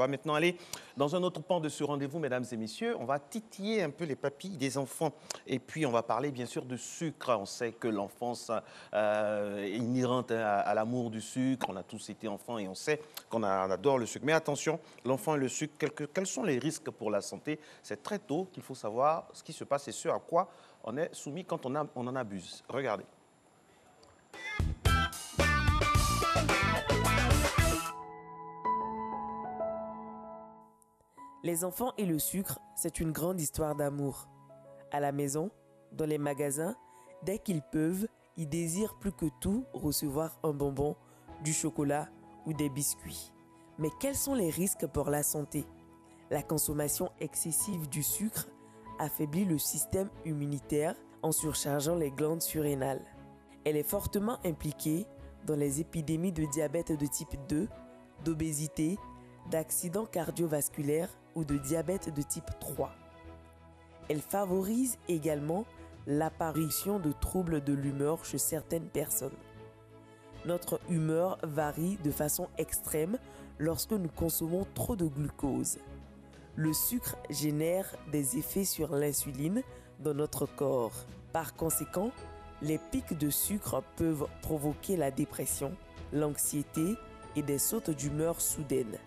On va maintenant aller dans un autre pan de ce rendez-vous, mesdames et messieurs. On va titiller un peu les papilles des enfants. Et puis, on va parler, bien sûr, de sucre. On sait que l'enfance est inhérente à l'amour du sucre. On a tous été enfants et on sait qu'on adore le sucre. Mais attention, l'enfant et le sucre, quels sont les risques pour la santé? C'est très tôt qu'il faut savoir ce qui se passe et ce à quoi on est soumis quand on en abuse. Regardez. Les enfants et le sucre, c'est une grande histoire d'amour. À la maison, dans les magasins, dès qu'ils peuvent, ils désirent plus que tout recevoir un bonbon, du chocolat ou des biscuits. Mais quels sont les risques pour la santé? La consommation excessive du sucre affaiblit le système immunitaire en surchargeant les glandes surrénales. Elle est fortement impliquée dans les épidémies de diabète de type 2, d'obésité, d'accidents cardiovasculaires ou de diabète de type 3. Elle favorise également l'apparition de troubles de l'humeur chez certaines personnes. Notre humeur varie de façon extrême lorsque nous consommons trop de glucose. Le sucre génère des effets sur l'insuline dans notre corps. Par conséquent, les pics de sucre peuvent provoquer la dépression, l'anxiété et des sautes d'humeur soudaines.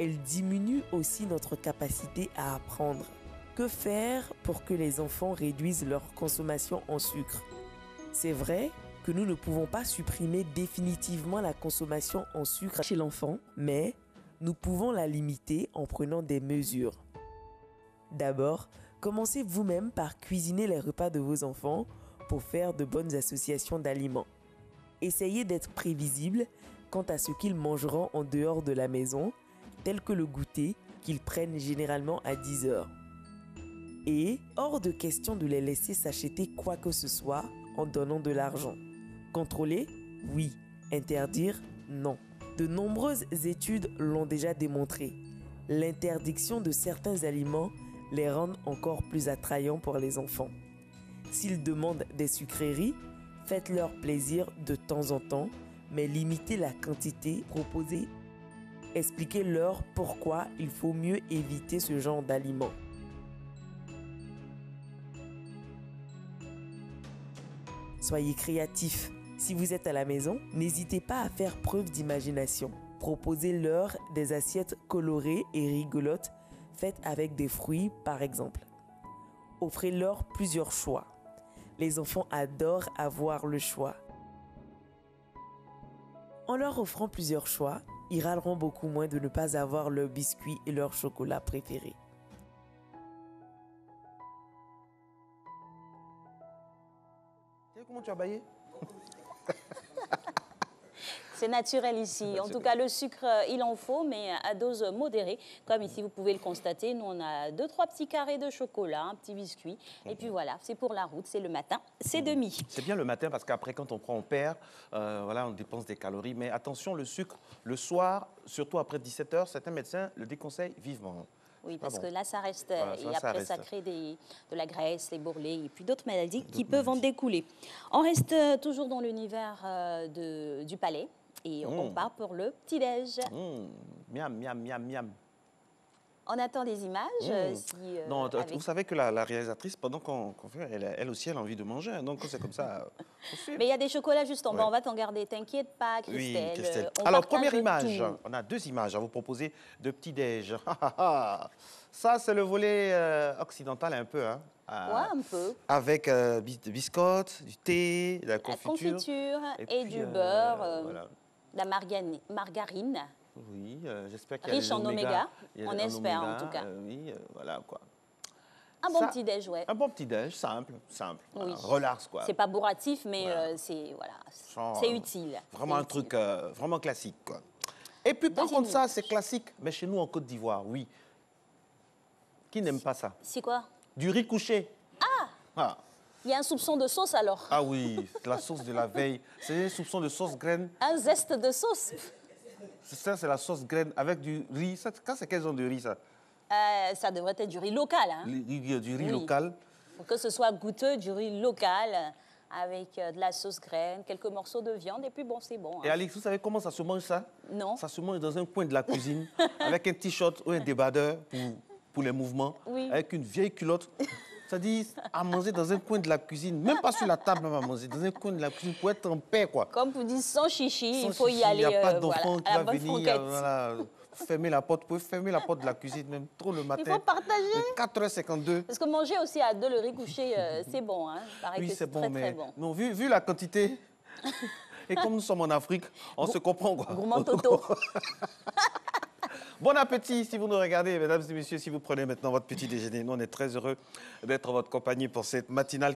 Elle diminue aussi notre capacité à apprendre. Que faire pour que les enfants réduisent leur consommation en sucre? C'est vrai que nous ne pouvons pas supprimer définitivement la consommation en sucre chez l'enfant, mais nous pouvons la limiter en prenant des mesures. D'abord, commencez vous-même par cuisiner les repas de vos enfants pour faire de bonnes associations d'aliments. Essayez d'être prévisible quant à ce qu'ils mangeront en dehors de la maison, tel que le goûter qu'ils prennent généralement à 10 heures. Et hors de question de les laisser s'acheter quoi que ce soit en donnant de l'argent. Contrôler? Oui. Interdire? Non. De nombreuses études l'ont déjà démontré. L'interdiction de certains aliments les rend encore plus attrayants pour les enfants. S'ils demandent des sucreries, faites-leur plaisir de temps en temps, mais limitez la quantité proposée. Expliquez-leur pourquoi il faut mieux éviter ce genre d'aliments. Soyez créatifs. Si vous êtes à la maison, n'hésitez pas à faire preuve d'imagination. Proposez-leur des assiettes colorées et rigolotes faites avec des fruits, par exemple. Offrez-leur plusieurs choix. Les enfants adorent avoir le choix. En leur offrant plusieurs choix, ils râleront beaucoup moins de ne pas avoir leur biscuit et leur chocolat préférés. Comment tu as baillé? C'est naturel ici. En tout cas, le sucre, il en faut, mais à dose modérée. Comme ici, vous pouvez le constater, nous, on a 2-3 petits carrés de chocolat, un petit biscuit. Et puis voilà, c'est pour la route, c'est le matin, c'est demi. C'est bien le matin parce qu'après, quand on prend, on perd. Voilà, on dépense des calories. Mais attention, le sucre, le soir, surtout après 17 h, certains médecins le déconseillent vivement. Oui, parce que là, ça reste, Voilà, et après, ça crée de la graisse, les bourrelets et puis d'autres maladies qui peuvent en maladies. découler. On reste toujours dans l'univers du palais et on part pour le petit-déj. Miam, miam, miam, miam. On attend des images. Non, avec... vous savez que la réalisatrice, pendant qu'on fait, elle aussi, elle a envie de manger. Hein, donc, c'est comme ça. Mais il y a des chocolats juste en bas. Ouais. On va t'en garder. T'inquiète pas, Christelle. Oui, Christelle. On Alors, partage première image. tout. On a 2 images à vous proposer de petit-déj. Ça, c'est le volet occidental un peu. Hein, Ouais, un peu. Avec des biscottes, du thé, de la La confiture. confiture et puis, du beurre, voilà. de la margarine. Oui, j'espère qu'il y a Riche en oméga, Il y a on en espère oméga, en tout cas. Oui, voilà quoi. Un bon petit-déj, ouais. Un bon petit-déj, simple. Voilà, Oui. relax quoi. C'est pas bourratif, mais Voilà. c'est utile. Vraiment un truc vraiment classique quoi. Et puis par Deuxième contre ça, image. c'est classique, mais chez nous en Côte d'Ivoire, oui. Qui n'aime pas ça? C'est quoi? Du riz couché. Ah! Il y a un soupçon de sauce alors. Ah oui, la sauce de la veille. C'est un soupçon de sauce graine. Un zeste de sauce. Ça, c'est la sauce graine avec du riz. Ça, c'est quel genre de riz ça? Ça devrait être du riz local. Hein. Du riz Oui. local. Pour que ce soit goûteux, du riz local. avec de la sauce graine, quelques morceaux de viande, et puis bon, c'est bon. Et Alix, vous savez comment ça se mange ça? Non. Ça se mange dans un coin de la cuisine, avec un t-shirt ou un débardeur pour les mouvements, Oui. avec une vieille culotte. Ça dit à manger dans un coin de la cuisine, même pas sur la table, même à manger, dans un coin de la cuisine pour être en paix, quoi. Comme vous dites, sans chichi, Sans il faut y chichi, aller il n'y a pas voilà, d'enfant à qui la va bonne venir, franquette. voilà, fermer la porte. Vous pouvez fermer la porte de la cuisine, même trop le matin. Il faut partager. De 4h52. Parce que manger aussi à deux le riz couché, c'est bon. Hein. Il paraît Oui, que c'est bon, très, mais très bon. non, vu la quantité, et comme nous sommes en Afrique, on se comprend, quoi. Gourmand Toto. Bon appétit si vous nous regardez, mesdames et messieurs, si vous prenez maintenant votre petit déjeuner. Nous, on est très heureux d'être en votre compagnie pour cette matinale